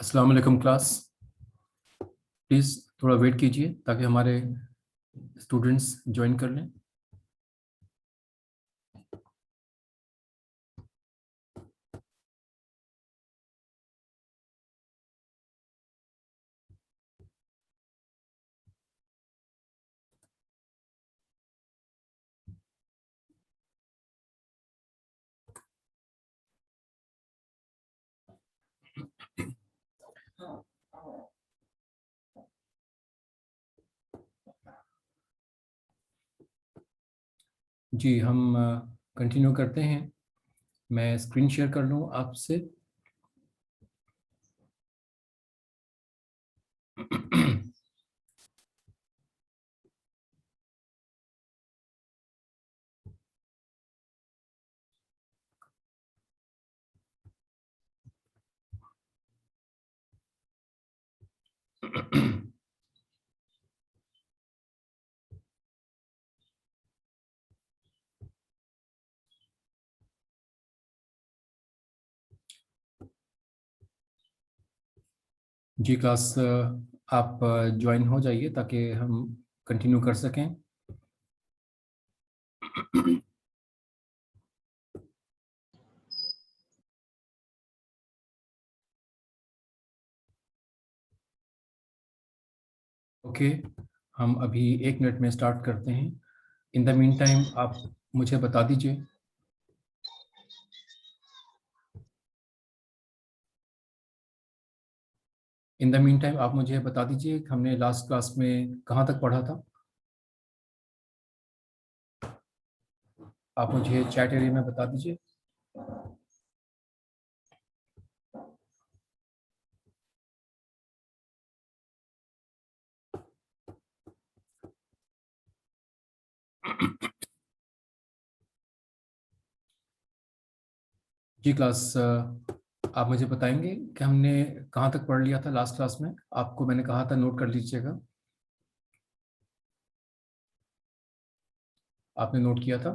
अस्सलाम वालेकुम class. Please थोड़ा वेट कीजिए ताकि हमारे स्टूडेंट्स ज्वाइन कर लें। जी, हम कंटिन्यू करते हैं। मैं स्क्रीन शेयर कर लूँ आपसे। जी क्लास, आप ज्वाइन हो जाइए ताकि हम कंटिन्यू कर सकें। ओके, हम अभी 1 मिनट में स्टार्ट करते हैं। इन द मीन टाइम आप मुझे बता दीजिए। इन द मीन टाइम आप मुझे बता दीजिए कि हमने लास्ट क्लास में कहाँ तक पढ़ा था। आप मुझे चैट एरिया में बता दीजिए। जी क्लास, आप मुझे बताएंगे कि हमने कहाँ तक पढ़ लिया था लास्ट क्लास में। आपको मैंने कहा था नोट कर लीजिएगा। आपने नोट किया था?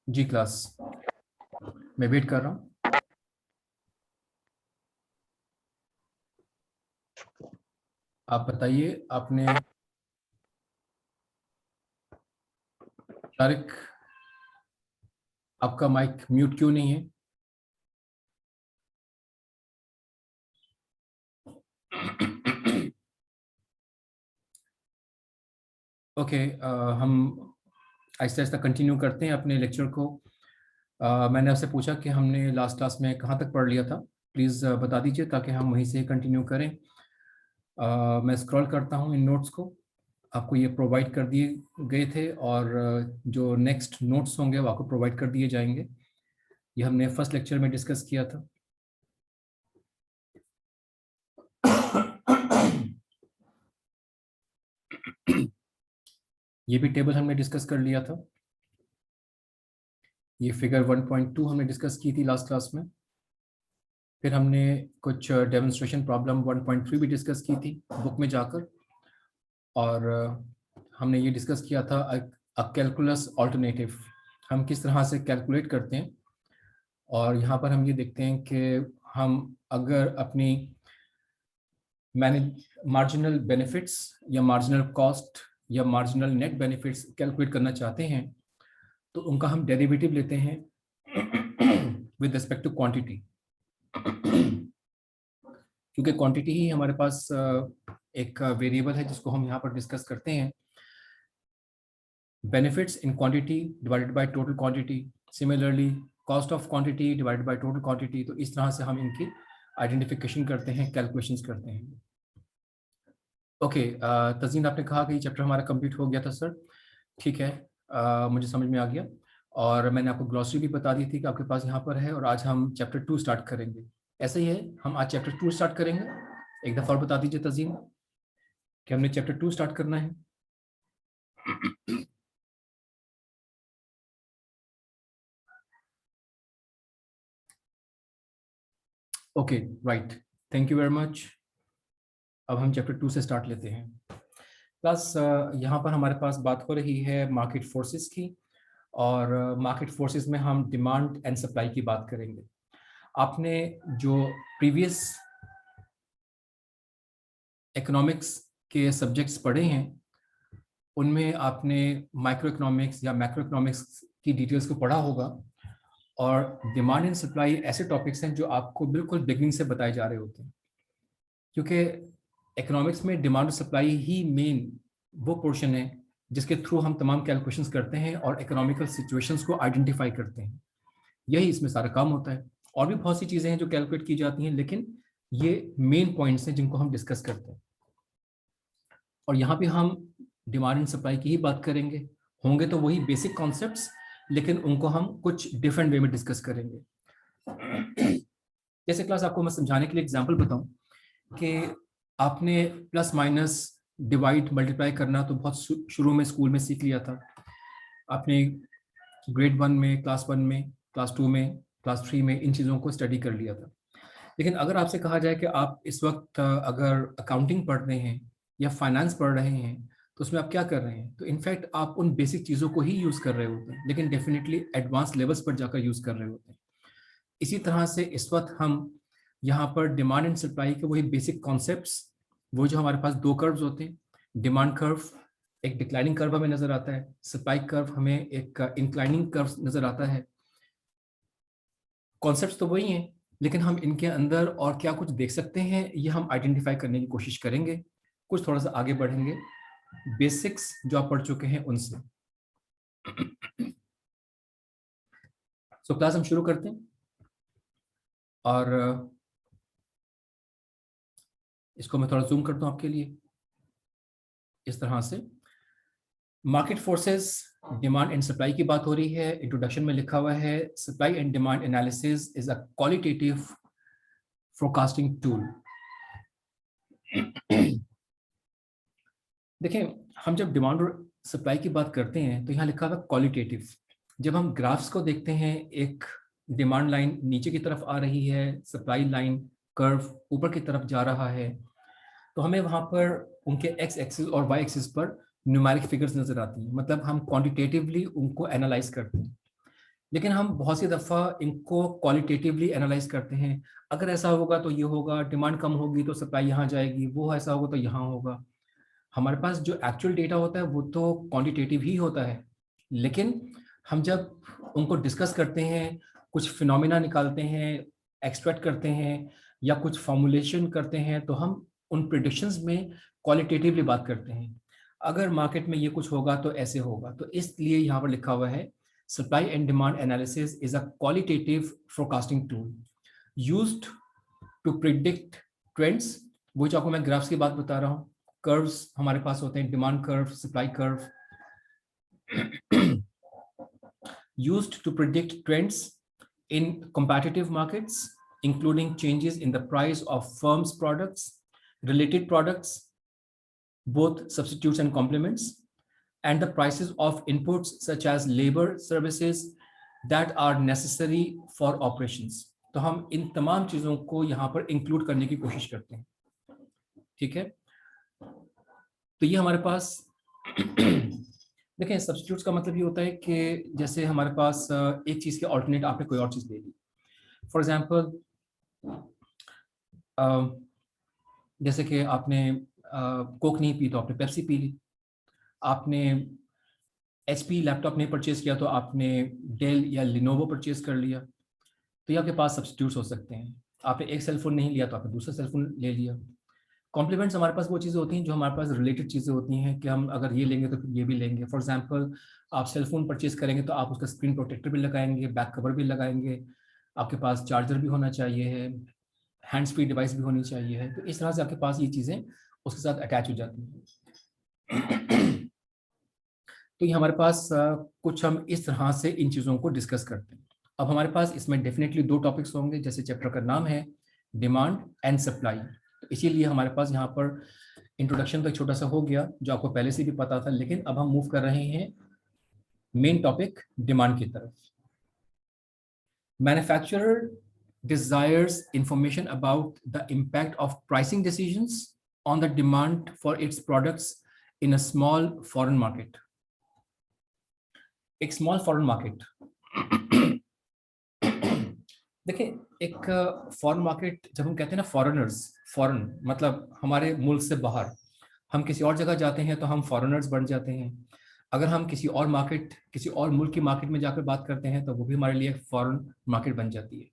जी क्लास, मैं वेट कर रहा हूँ। आप बताइए, आपने तारिक, आपका माइक म्यूट क्यों नहीं है? ओके, हम आहिस्ता आहिस्ता कंटिन्यू करते हैं अपने लेक्चर को। मैंने आपसे पूछा कि हमने लास्ट क्लास में कहाँ तक पढ़ लिया था। प्लीज़ बता दीजिए ताकि हम वहीं से कंटिन्यू करें। मैं स्क्रॉल करता हूँ इन नोट्स को। आपको ये प्रोवाइड कर दिए गए थे और जो नेक्स्ट नोट्स होंगे वो आपको प्रोवाइड कर दिए जाएंगे। ये हमने फर्स्ट लेक्चर में डिस्कस किया था। ये भी टेबल हमने डिस्कस कर लिया था। ये फिगर 1.2 हमने डिस्कस की थी लास्ट क्लास में। फिर हमने कुछ डेमोन्स्ट्रेशन प्रॉब्लम 1.3 भी डिस्कस की थी बुक में जाकर। और हमने ये डिस्कस किया था कैलकुलस ऑल्टरनेटिव, हम किस तरह से कैलकुलेट करते हैं। और यहाँ पर हम ये देखते हैं कि हम अगर अपनी मैनेज मार्जिनल बेनिफिट्स या मार्जिनल कॉस्ट या मार्जिनल नेट बेनिफिट्स कैलकुलेट करना चाहते हैं तो उनका हम डेरिवेटिव लेते हैं विद रिस्पेक्ट टू क्वांटिटी। क्योंकि क्वांटिटी ही हमारे पास एक वेरिएबल है जिसको हम यहाँ पर डिस्कस करते हैं। Benefits in quantity divided by total quantity, similarly cost of quantity divided by total quantity. तो इस तरह से हम इनकी आइडेंटिफिकेशन करते हैं, कैलकुलेशंस करते हैं। ओके, तज़ीन, आपने कहा कि ये चैप्टर हमारा कंप्लीट हो गया था सर। ठीक है, मुझे समझ में आ गया। और मैंने आपको ग्लॉसरी भी बता दी थी कि आपके पास यहाँ पर है। और आज हम चैप्टर 2 स्टार्ट करेंगे। ऐसा ही है, हम आज चैप्टर 2 स्टार्ट करेंगे। एक दफ़ा और बता दीजिए तज़ीन कि हमने चैप्टर 2 स्टार्ट करना है। Okay, right, thank you very much. अब हम चैप्टर 2 से स्टार्ट लेते हैं। प्लस यहाँ पर हमारे पास बात हो रही है मार्केट फोर्सेस की। और मार्केट फोर्सेस में हम डिमांड एंड सप्लाई की बात करेंगे। आपने जो प्रीवियस इकोनॉमिक्स के सब्जेक्ट्स पढ़े हैं उनमें आपने माइक्रो इकोनॉमिक्स या मैक्रो इकोनॉमिक्स की डिटेल्स को पढ़ा होगा, और डिमांड एंड सप्लाई ऐसे टॉपिक्स हैं जो आपको बिल्कुल बिगिनिंग से बताए जा रहे होते हैं, क्योंकि इकोनॉमिक्स में डिमांड और सप्लाई ही मेन वो पोर्शन है जिसके थ्रू हम तमाम कैलकुलेशंस करते हैं और इकोनॉमिकल सिचुएशंस को आइडेंटिफाई करते हैं। यही इसमें सारा काम होता है। और भी बहुत सी चीज़ें हैं जो कैलकुलेट की जाती हैं, लेकिन ये मेन पॉइंट्स हैं जिनको हम डिस्कस करते हैं। और यहाँ पे हम डिमांड एंड सप्लाई की ही बात करेंगे। होंगे तो वही बेसिक कॉन्सेप्ट्स, लेकिन उनको हम कुछ डिफरेंट वे में डिस्कस करेंगे। जैसे क्लास आपको मैं समझाने के लिए एग्जांपल बताऊं कि आपने प्लस माइनस डिवाइड मल्टीप्लाई करना तो बहुत शुरू में स्कूल में सीख लिया था आपने, ग्रेड 1 में, क्लास 1 में, क्लास 2 में, क्लास 3 में इन चीज़ों को स्टडी कर लिया था। लेकिन अगर आपसे कहा जाए कि आप इस वक्त अगर अकाउंटिंग पढ़ रहे हैं या फाइनेंस पढ़ रहे हैं तो उसमें आप क्या कर रहे हैं, तो इनफैक्ट आप उन बेसिक चीज़ों को ही यूज़ कर रहे होते हैं, लेकिन डेफिनेटली एडवांस लेवल्स पर जाकर यूज़ कर रहे होते हैं। इसी तरह से इस वक्त हम यहाँ पर डिमांड एंड सप्लाई के वही बेसिक कॉन्सेप्ट्स, वो जो हमारे पास दो कर्व्स होते हैं, डिमांड कर्व एक डिक्लाइनिंग कर्व हमें नजर आता है, सप्लाई कर्व हमें एक इंक्लाइनिंग कर्व नजर आता है। कॉन्सेप्ट्स तो वही हैं, लेकिन हम इनके अंदर और क्या कुछ देख सकते हैं ये हम आइडेंटिफाई करने की कोशिश करेंगे। कुछ थोड़ा सा आगे बढ़ेंगे बेसिक्स जो आप पढ़ चुके हैं उनसे। सो क्लास हम शुरू करते हैं, और इसको मैं थोड़ा जूम करता हूं आपके लिए इस तरह से। Market forces, demand and supply की बात हो रही है। इंट्रोडक्शन में लिखा हुआ है supply and demand analysis is a qualitative forecasting tool. देखें, हम जब डिमांड और सप्लाई की बात करते हैं तो यहाँ लिखा हुआ क्वालिटेटिव। जब हम ग्राफ्स को देखते हैं, एक डिमांड लाइन नीचे की तरफ आ रही है, सप्लाई लाइन कर्व ऊपर की तरफ जा रहा है, तो हमें वहाँ पर उनके एक्स एक्सिस और वाई एक्सिस पर न्यूमेरिक फिगर्स नजर आती हैं, मतलब हम क्वांटिटेटिवली उनको एनालाइज करते हैं। लेकिन हम बहुत सी दफ़ा इनको क्वालिटेटिवली एनालाइज करते हैं, अगर ऐसा होगा तो ये होगा, डिमांड कम होगी तो सप्लाई यहाँ जाएगी, वो ऐसा होगा तो यहाँ होगा। हमारे पास जो एक्चुअल डेटा होता है वो तो क्वांटिटेटिव ही होता है, लेकिन हम जब उनको डिस्कस करते हैं, कुछ फिनोमिना निकालते हैं, एक्सट्रैक्ट करते हैं या कुछ फॉर्मुलेशन करते हैं, तो हम उन प्रिडिक्शंस में क्वालिटेटिवली बात करते हैं। अगर मार्केट में ये कुछ होगा तो ऐसे होगा, तो इसलिए यहाँ पर लिखा हुआ है supply and demand analysis is a qualitative forecasting tool used to predict trends. वो जो आपको मैं ग्राफ्स की बात बता रहा हूँ, कर्व्स हमारे पास होते हैं, demand curve, supply curve, used to predict trends in competitive markets, including changes in the price of firms' products, related products, both substitutes and complements, and the prices of inputs such as labor, services that are necessary for operations. तो हम इन तमाम चीज़ों को यहाँ पर include करने की कोशिश करते हैं, ठीक है। तो ये हमारे पास देखें, सब्स्टिट्यूट्स का मतलब ये होता है कि जैसे हमारे पास एक चीज़ के ऑल्टरनेट आपने कोई और चीज़ ले ली। फॉर एग्जांपल, जैसे कि आपने कोक नहीं पी तो आपने पेप्सी पी ली, आपने HP लैपटॉप नहीं परचेज किया तो आपने डेल या लिनोवो परचेज कर लिया। तो ये आपके पास सब्स्टिट्यूट्स हो सकते हैं। आपने एक सेलफोन नहीं लिया तो आपने दूसरा सेलफोन ले लिया। कॉम्प्लीमेंट्स हमारे पास वो चीज़ें होती हैं जो हमारे पास रिलेटेड चीज़ें होती हैं कि हम अगर ये लेंगे तो फिर ये भी लेंगे। फॉर एग्जांपल, आप सेलफोन परचेज करेंगे तो आप उसका स्क्रीन प्रोटेक्टर भी लगाएंगे, बैक कवर भी लगाएंगे, आपके पास चार्जर भी होना चाहिए है, हैंड्स फ्री डिवाइस भी होनी चाहिए है। तो इस तरह से आपके पास ये चीज़ें उसके साथ अटैच हो जाती हैं। तो ये हमारे पास कुछ हम इस तरह से इन चीज़ों को डिस्कस करते हैं। अब हमारे पास इसमें डेफिनेटली दो टॉपिक्स होंगे, जैसे चैप्टर का नाम है डिमांड एंड सप्लाई, तो इसीलिए हमारे पास यहाँ पर इंट्रोडक्शन तो एक छोटा सा हो गया जो आपको पहले से भी पता था, लेकिन अब हम मूव कर रहे हैं मेन टॉपिक डिमांड की तरफ। Manufacturer desires information about the impact of pricing decisions on the demand for its products in a small foreign market. एक स्मॉल फॉरेन मार्केट, देखिए एक फॉरेन मार्केट, जब हम कहते हैं ना फॉरेनर्स, फॉरेन मतलब हमारे मुल्क से बाहर, हम किसी और जगह जाते हैं तो हम फॉरेनर्स बन जाते हैं। अगर हम किसी और मार्केट, किसी और मुल्क की मार्केट में जाकर बात करते हैं तो वो भी हमारे लिए फॉरेन मार्केट बन जाती है।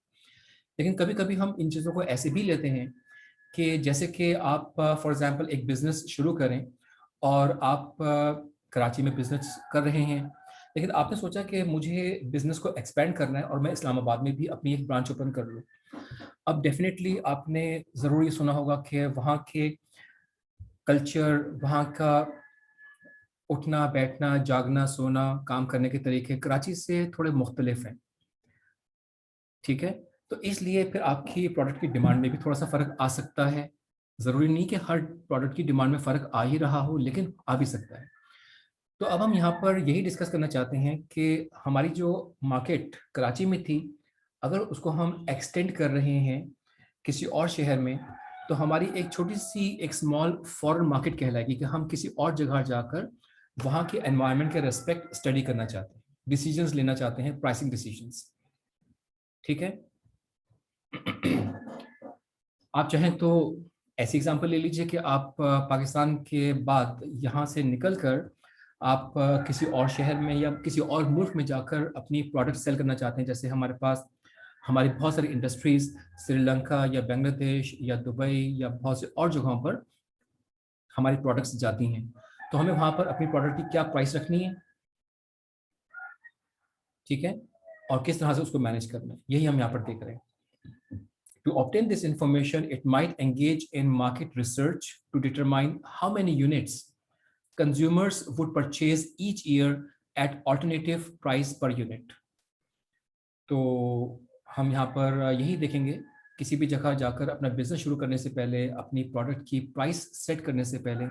लेकिन कभी कभी हम इन चीज़ों को ऐसे भी लेते हैं कि जैसे कि आप फॉर एग्जांपल एक बिजनेस शुरू करें और आप कराची में बिजनेस कर रहे हैं, लेकिन आपने सोचा कि मुझे बिजनेस को एक्सपेंड करना है और मैं इस्लामाबाद में भी अपनी एक ब्रांच ओपन कर लूँ। अब डेफिनेटली आपने ज़रूर ये सुना होगा कि वहाँ के कल्चर, वहाँ का उठना बैठना जागना सोना काम करने के तरीके कराची से थोड़े मुख्तलिफ हैं, ठीक है। तो इसलिए फिर आपकी प्रोडक्ट की डिमांड में भी थोड़ा सा फ़र्क आ सकता है। ज़रूरी नहीं कि हर प्रोडक्ट की डिमांड में फ़र्क आ ही रहा हो, लेकिन आ भी सकता है। तो अब हम यहाँ पर यही डिस्कस करना चाहते हैं कि हमारी जो मार्केट कराची में थी, अगर उसको हम एक्सटेंड कर रहे हैं किसी और शहर में, तो हमारी एक छोटी सी एक स्मॉल फॉरेन मार्केट कहलाएगी कि हम किसी और जगह जाकर वहाँ के एनवायरनमेंट के रेस्पेक्ट स्टडी करना चाहते हैं, डिसीजंस लेना चाहते हैं, प्राइसिंग डिसीजंस, ठीक है। आप चाहें तो ऐसी एग्जांपल ले लीजिए कि आप पाकिस्तान के बाद यहाँ से निकलकर आप किसी और शहर में या किसी और मुल्क में जाकर अपनी प्रोडक्ट सेल करना चाहते हैं। जैसे हमारे पास हमारी बहुत सारी इंडस्ट्रीज श्रीलंका या बांग्लादेश या दुबई या बहुत से और जगहों पर हमारी प्रोडक्ट्स जाती हैं, तो हमें वहाँ पर अपनी प्रोडक्ट की क्या प्राइस रखनी है, ठीक है, और किस तरह से उसको मैनेज करना है, यही हम यहाँ पर देख रहे हैं। To obtain this information, it might engage in market research to determine how many units consumers would purchase each year at alternative price per unit. तो हम यहाँ पर यही देखेंगे, किसी भी जगह जाकर अपना बिजनेस शुरू करने से पहले, अपनी प्रोडक्ट की प्राइस सेट करने से पहले,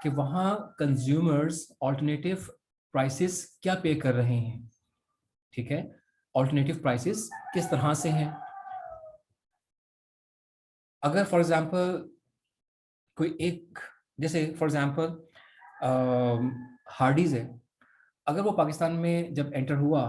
कि वहाँ कंज्यूमर्स ऑल्टरनेटिव प्राइसेस क्या पे कर रहे हैं, ठीक है, ऑल्टरनेटिव प्राइसेस किस तरह से हैं। अगर फॉर एग्जांपल कोई एक, जैसे फॉर एग्जांपल हार्डीज है, अगर वो पाकिस्तान में जब एंटर हुआ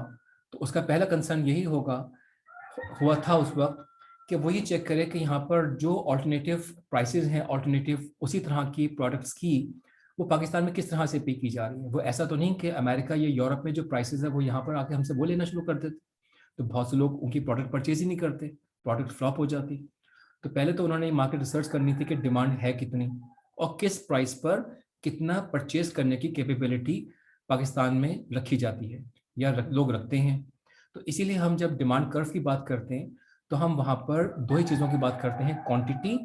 तो उसका पहला कंसर्न यही हुआ था उस वक्त कि वो ये चेक करे कि यहाँ पर जो ऑल्टरनेटिव प्राइसेस हैं, ऑल्टरनेटिव उसी तरह की प्रोडक्ट्स की, वो पाकिस्तान में किस तरह से पे की जा रही है। वो ऐसा तो नहीं कि अमेरिका या यूरोप में जो प्राइसेस है वो यहाँ पर आके हमसे वो लेना शुरू कर देते, तो बहुत से लोग उनकी प्रोडक्ट परचेज ही नहीं करते, प्रोडक्ट फ्लॉप हो जाती। तो पहले तो उन्होंने मार्केट रिसर्च करनी थी कि डिमांड है कितनी और किस प्राइस पर कितना परचेज करने की कैपेबिलिटी पाकिस्तान में रखी जाती है या लोग रखते हैं। तो इसीलिए हम जब डिमांड कर्व की बात करते हैं तो हम वहाँ पर दो ही चीज़ों की बात करते हैं, क्वांटिटी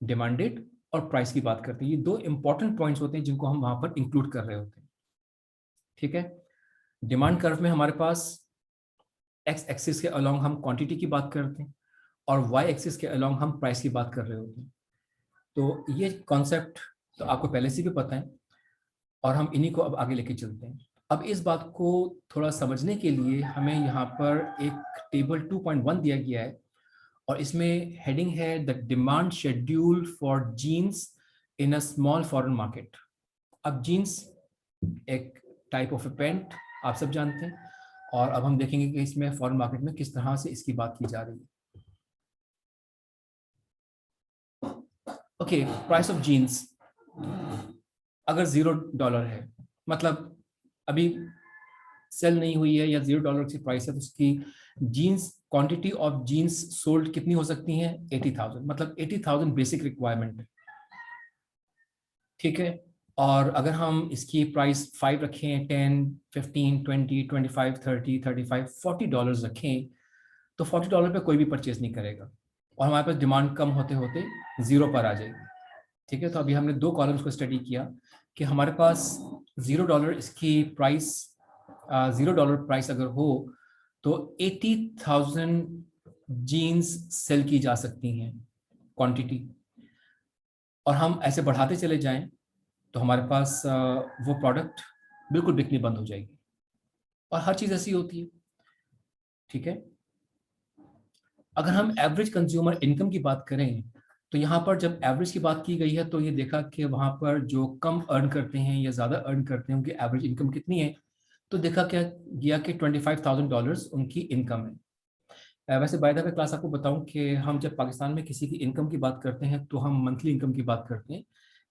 डिमांडेड और प्राइस की बात करते हैं। ये दो इंपॉर्टेंट पॉइंट्स होते हैं जिनको हम वहाँ पर इंक्लूड कर रहे होते हैं, ठीक है। डिमांड कर्व में हमारे पास एक्स एक्सिस के अलोंग हम क्वांटिटी की बात करते हैं और वाई एक्सिस के अलोंग हम प्राइस की बात कर रहे होते हैं। तो ये कॉन्सेप्ट तो आपको पहले से भी पता है और हम इन्हीं को अब आगे लेके चलते हैं। अब इस बात को थोड़ा समझने के लिए हमें यहाँ पर एक टेबल 2.1 दिया गया है और इसमें हेडिंग है the demand schedule for jeans in a small foreign market. अब जीन्स एक टाइप ऑफ ए पैंट, आप सब जानते हैं, और अब हम देखेंगे कि इसमें फॉरेन मार्केट में किस तरह से इसकी बात की जा रही है। ओके, प्राइस ऑफ जीन्स अगर $0 है, मतलब अभी सेल नहीं हुई है या $0 की प्राइस है, तो उसकी jeans quantity of jeans sold कितनी हो सकती हैं, 80,000, मतलब 80,000 बेसिक रिक्वायरमेंट है, ठीक है। और अगर हम इसकी प्राइस 5 रखें, 10, 15, 20, 25, 30, 35, $40 रखें, तो $40 पे कोई भी परचेज नहीं करेगा और हमारे पास डिमांड कम होते होते 0 पर आ जाएगी, ठीक है। तो अभी हमने दो कॉलम्स को स्टडी किया कि हमारे पास $0 इसकी प्राइस, $0 प्राइस अगर हो तो 80,000 जीन्स सेल की जा सकती हैं क्वांटिटी, और हम ऐसे बढ़ाते चले जाएं तो हमारे पास वो प्रोडक्ट बिल्कुल बिकनी बंद हो जाएगी, और हर चीज़ ऐसी होती है, ठीक है। अगर हम एवरेज कंज्यूमर इनकम की बात करें तो यहाँ पर जब एवरेज की बात की गई है तो ये देखा कि वहाँ पर जो कम अर्न करते हैं या ज़्यादा अर्न करते हैं उनकी एवरेज इनकम कितनी है, तो देखा क्या गया कि $25,000 उनकी इनकम है। वैसे बाय द वे क्लास आपको बताऊं कि हम जब पाकिस्तान में किसी की इनकम की बात करते हैं तो हम मंथली इनकम की बात करते हैं,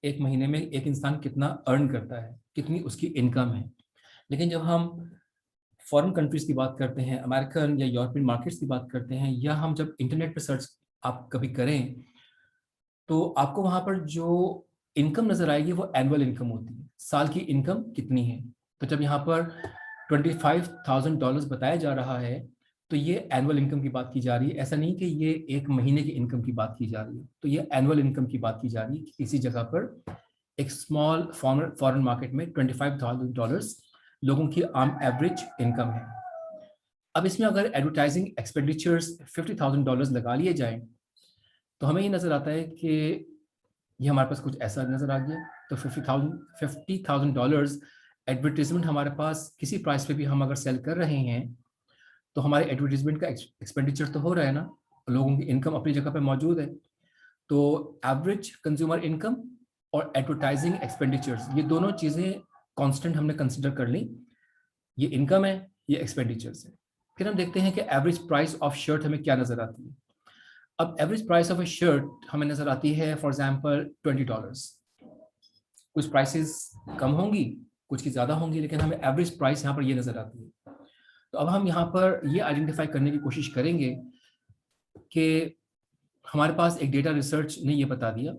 एक महीने में एक इंसान कितना अर्न करता है, कितनी उसकी इनकम है। लेकिन जब हम फॉरेन कंट्रीज की बात करते हैं, अमेरिकन या यूरोपियन मार्केट्स की बात करते हैं, या हम जब इंटरनेट पर सर्च आप कभी करें तो आपको वहां पर जो इनकम नजर आएगी वो एनुअल इनकम होती है, साल की इनकम कितनी है। तो जब यहाँ पर $25,000 बताया जा रहा है तो ये एनुअल इनकम की बात की जा रही है, ऐसा नहीं कि ये एक महीने की इनकम की बात की जा रही है। तो ये एनुअल इनकम की बात की जा रही है कि इसी जगह पर एक स्मॉल फॉरेन मार्केट में $25,000 लोगों की आम एवरेज इनकम है। अब इसमें अगर एडवर्टाइजिंग एक्सपेंडिचर्स $50,000 लगा लिए जाएं तो हमें ये नजर आता है कि ये हमारे पास कुछ ऐसा नजर आ गया। तो $50,000 एडवर्टीजमेंट हमारे पास किसी प्राइस पे भी हम अगर सेल कर रहे हैं तो हमारे एडवर्टीजमेंट का एक्सपेंडिचर तो हो रहा है ना, लोगों की इनकम अपनी जगह पे मौजूद है। तो एवरेज कंज्यूमर इनकम और एडवर्टाइजिंग एक्सपेंडिचर्स, ये दोनों चीज़ें कांस्टेंट हमने कंसिडर कर ली। ये इनकम है, ये एक्सपेंडिचर्स है। फिर हम देखते हैं कि एवरेज प्राइस ऑफ शर्ट हमें क्या नजर आती है। अब average price of A shirt हमें नजर आती है फॉर एग्जांपल $20। कुछ प्राइसेस कम होंगी, कुछ की ज़्यादा होंगी, लेकिन हमें एवरेज प्राइस यहाँ पर ये नजर आती है। तो अब हम यहाँ पर ये आइडेंटिफाई करने की कोशिश करेंगे कि हमारे पास एक डेटा रिसर्च ने ये बता दिया,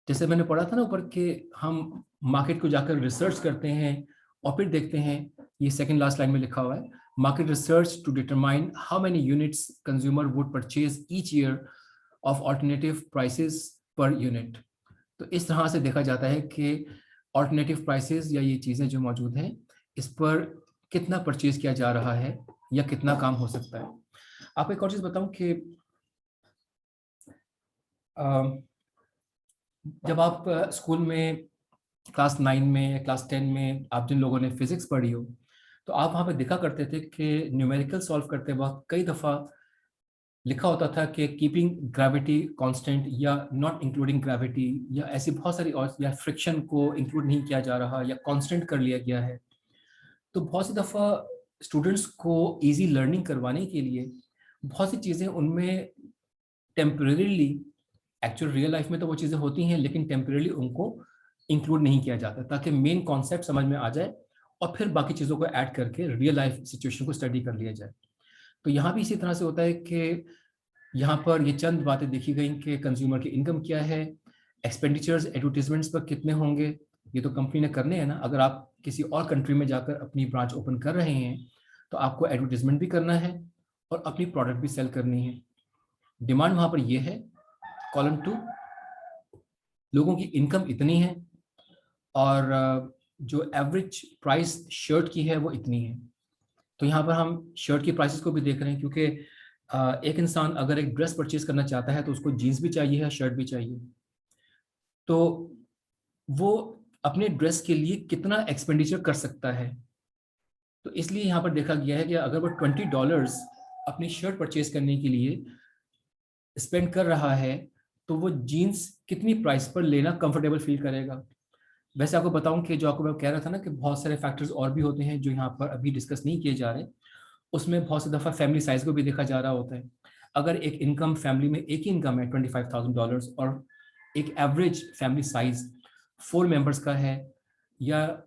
जैसे मैंने पढ़ा था ना ऊपर कि हम मार्केट को जाकर रिसर्च करते हैं और फिर देखते हैं, ये सेकंड लास्ट लाइन में लिखा हुआ है, market research to determine how many units consumer would purchase each year of alternative prices per unit. तो इस तरह से देखा जाता है कि ऑल्टरनेटिव प्राइसेस या ये चीज़ें जो मौजूद हैं इस पर कितना परचेज किया जा रहा है या कितना काम हो सकता है। आपको एक और चीज़ बताऊं कि जब आप स्कूल में क्लास 9 में या क्लास 10 में आप जिन लोगों ने फिजिक्स पढ़ी हो तो आप वहाँ पे देखा करते थे कि न्यूमेरिकल सॉल्व करते वक्त कई दफ़ा लिखा होता था कि कीपिंग ग्रेविटी कांस्टेंट या नॉट इंक्लूडिंग ग्रेविटी, या ऐसी बहुत सारी और, या फ्रिक्शन को इंक्लूड नहीं किया जा रहा या कांस्टेंट कर लिया गया है। तो बहुत सी दफ़ा स्टूडेंट्स को इजी लर्निंग करवाने के लिए बहुत सी चीज़ें उनमें टेम्परेरीली, एक्चुअल रियल लाइफ में तो वो चीज़ें होती हैं लेकिन टेम्परेरीली उनको इंक्लूड नहीं किया जाता ताकि मेन कॉन्सेप्ट समझ में आ जाए और फिर बाकी चीज़ों को ऐड करके रियल लाइफ सिचुएशन को स्टडी कर लिया जाए। तो यहाँ भी इसी तरह से होता है कि यहाँ पर ये चंद बातें देखी गई कि कंज्यूमर की इनकम क्या है, एक्सपेंडिचर्स एडवर्टीजमेंट्स पर कितने होंगे, ये तो कंपनी ने करने हैं ना। अगर आप किसी और कंट्री में जाकर अपनी ब्रांच ओपन कर रहे हैं तो आपको एडवर्टीजमेंट भी करना है और अपनी प्रोडक्ट भी सेल करनी है। डिमांड वहाँ पर ये है, कॉलम 2 लोगों की इनकम इतनी है और जो एवरेज प्राइस शर्ट की है वो इतनी है। तो यहाँ पर हम शर्ट की प्राइसेस को भी देख रहे हैं क्योंकि एक इंसान अगर एक ड्रेस परचेज करना चाहता है तो उसको जीन्स भी चाहिए है, शर्ट भी चाहिए। तो वो अपने ड्रेस के लिए कितना एक्सपेंडिचर कर सकता है, तो इसलिए यहाँ पर देखा गया है कि अगर वो $20 अपनी शर्ट परचेज करने के लिए स्पेंड कर रहा है तो वो जीन्स कितनी प्राइस पर लेना कंफर्टेबल फील करेगा। वैसे आपको बताऊं कि जो आपको मैं कह रहा था ना कि बहुत सारे फैक्टर्स और भी होते हैं जो यहाँ पर अभी डिस्कस नहीं किए जा रहे, उसमें बहुत सी दफ़ा फैमिली साइज को भी देखा जा रहा होता है। अगर एक इनकम फैमिली में एक ही इनकम है $25,000 और एक एवरेज फैमिली साइज 4 मेंबर्स का है या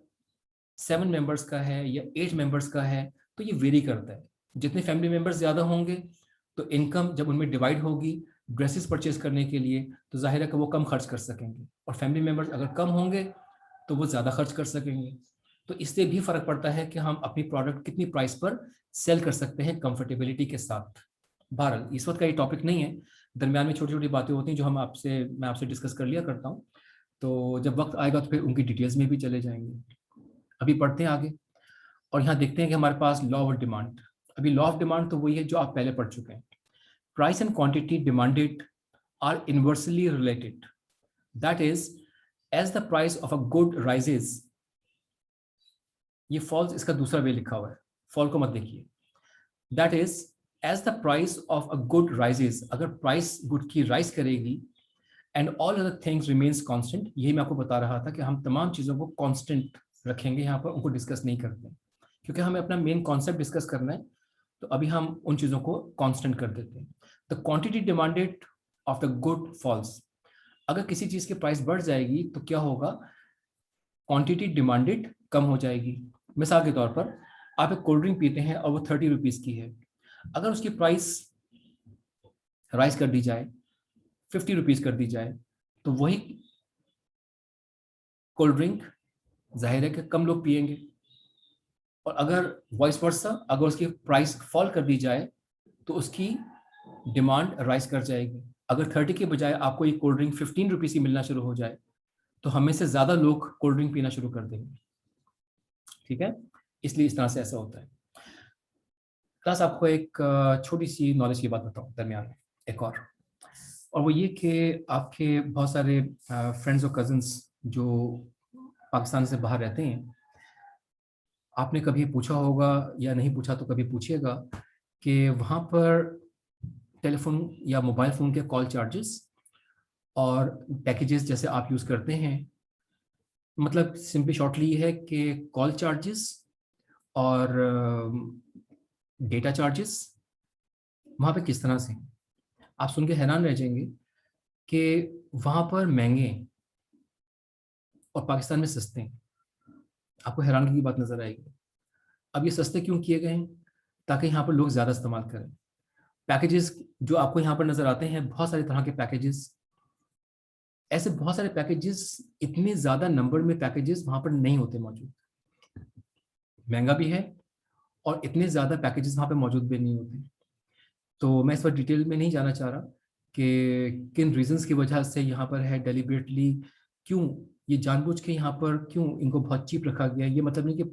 7 मेंबर्स का है या 8 मेंबर्स का है, तो ये वेरी करता है। जितने फैमिली मेंबर्स ज़्यादा होंगे तो इनकम जब उनमें डिवाइड होगी ड्रेसेस परचेज करने के लिए तो जाहिर है कि वो कम खर्च कर सकेंगे, और फैमिली मेंबर्स अगर कम होंगे तो वो ज़्यादा खर्च कर सकेंगे। तो इससे भी फ़र्क पड़ता है कि हम अपनी प्रोडक्ट कितनी प्राइस पर सेल कर सकते हैं कंफर्टेबिलिटी के साथ। बहरहाल इस वक्त का ये टॉपिक नहीं है, दरमियान में छोटी छोटी बातें होती हैं जो मैं आपसे डिस्कस कर लिया करता हूँ, तो जब वक्त आएगा तो फिर उनकी डिटेल्स में भी चले जाएंगे। अभी पढ़ते हैं आगे और यहाँ देखते हैं कि हमारे पास लॉ ऑफ डिमांड। अभी लॉ ऑफ डिमांड तो वही है जो आप पहले पढ़ चुके हैं। Price and quantity demanded are inversely related, that is as the price of a good rises, ये फॉल्स इसका दूसरा वे लिखा हुआ है, फॉल को मत देखिए। That is as the price of a good rises, अगर प्राइस गुड की राइज करेगी and all other things remains constant, यही मैं आपको बता रहा था कि हम तमाम चीज़ों को कांस्टेंट रखेंगे यहाँ पर, उनको डिस्कस नहीं करते क्योंकि हमें अपना मेन कॉन्सेप्ट डिस्कस करना है, तो अभी हम उन चीज़ों को कांस्टेंट कर देते हैं। The quantity demanded of the good falls. अगर किसी चीज़ की प्राइस बढ़ जाएगी तो क्या होगा, क्वांटिटी डिमांडेड कम हो जाएगी। मिसाल के तौर पर आप एक कोल्ड ड्रिंक पीते हैं और वो 30 रुपीज़ की है, अगर उसकी प्राइस राइज कर दी जाए, 50 रुपीज़ कर दी जाए, तो वही कोल्ड ड्रिंक जाहिर है कि कम लोग पिएंगे। और अगर वॉइस वर्सा, अगर उसकी प्राइस फॉल कर दी जाए तो उसकी डिमांड राइज कर जाएगी। अगर 30 के बजाय आपको ये कोल्ड ड्रिंक 15 रुपीज़ की मिलना शुरू हो जाए तो हमें से ज़्यादा लोग कोल्ड ड्रिंक पीना शुरू कर देंगे। ठीक है, इसलिए इस तरह से ऐसा होता है। क्लास आपको एक छोटी सी नॉलेज की बात बताऊं दरमियान में, एक और वो ये कि आपके बहुत सारे फ्रेंड्स और कजन्स जो पाकिस्तान से बाहर रहते हैं, आपने कभी पूछा होगा या नहीं पूछा तो कभी पूछिएगा कि वहाँ पर टेलीफोन या मोबाइल फ़ोन के कॉल चार्जेस और पैकेजेस जैसे आप यूज़ करते हैं, मतलब सिंपली शॉर्टली ये है कि कॉल चार्जेस और डेटा चार्जेस वहाँ पे किस तरह से हैं। आप सुन के हैरान रह जाएंगे कि वहाँ पर महंगे और पाकिस्तान में सस्ते हैं। आपको हैरानगी की बात नज़र आएगी। अब ये सस्ते क्यों किए गए हैं, ताकि यहाँ पर लोग ज़्यादा इस्तेमाल करें। पैकेजेस जो आपको यहाँ पर नज़र आते हैं, बहुत सारे तरह के पैकेजेस, ऐसे बहुत सारे पैकेजेस, इतने ज़्यादा नंबर में पैकेजेस वहाँ पर नहीं होते मौजूद। महंगा भी है और इतने ज़्यादा पैकेजेस वहाँ पर मौजूद भी नहीं होते। तो मैं इस पर डिटेल में नहीं जाना चाह रहा कि किन रीजंस की वजह से यहाँ पर है, डेलिबरेटली क्यों ये जानबूझ के यहाँ पर क्यों इनको बहुत चीप रखा गया। ये मतलब नहीं कि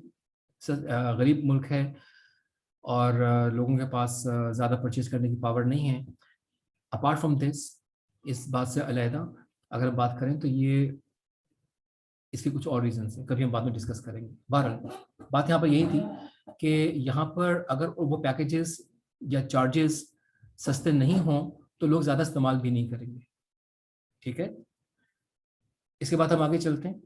गरीब मुल्क है और लोगों के पास ज़्यादा परचेज करने की पावर नहीं है। अपार्ट फ्रॉम दिस, इस बात से अलहदा अगर बात करें तो ये इसके कुछ और रीजंस हैं, कभी हम बाद में डिस्कस करेंगे। बहरहाल बात यहाँ पर यही थी कि यहाँ पर अगर वो पैकेजेस या चार्जेस सस्ते नहीं हों तो लोग ज़्यादा इस्तेमाल भी नहीं करेंगे। ठीक है, इसके बाद हम आगे चलते हैं।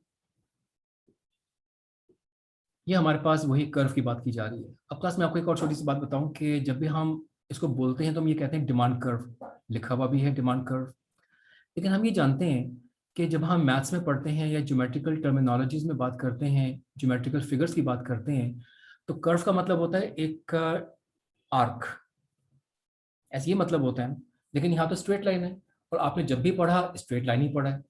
ये हमारे पास वही कर्व की बात की जा रही है। अब क्लास में आपको एक और छोटी सी बात बताऊं कि जब भी हम इसको बोलते हैं तो हम ये कहते हैं डिमांड कर्व, लिखा हुआ भी है डिमांड कर्व। लेकिन हम ये जानते हैं कि जब हम मैथ्स में पढ़ते हैं या ज्योमेट्रिकल टर्मिनोलॉजीज में बात करते हैं, ज्योमेट्रिकल फिगर्स की बात करते हैं, तो कर्व का मतलब होता है एक आर्क, ऐसे ये मतलब होता है। लेकिन यहाँ तो स्ट्रेट लाइन है और आपने जब भी पढ़ा स्ट्रेट लाइन ही पढ़ा है।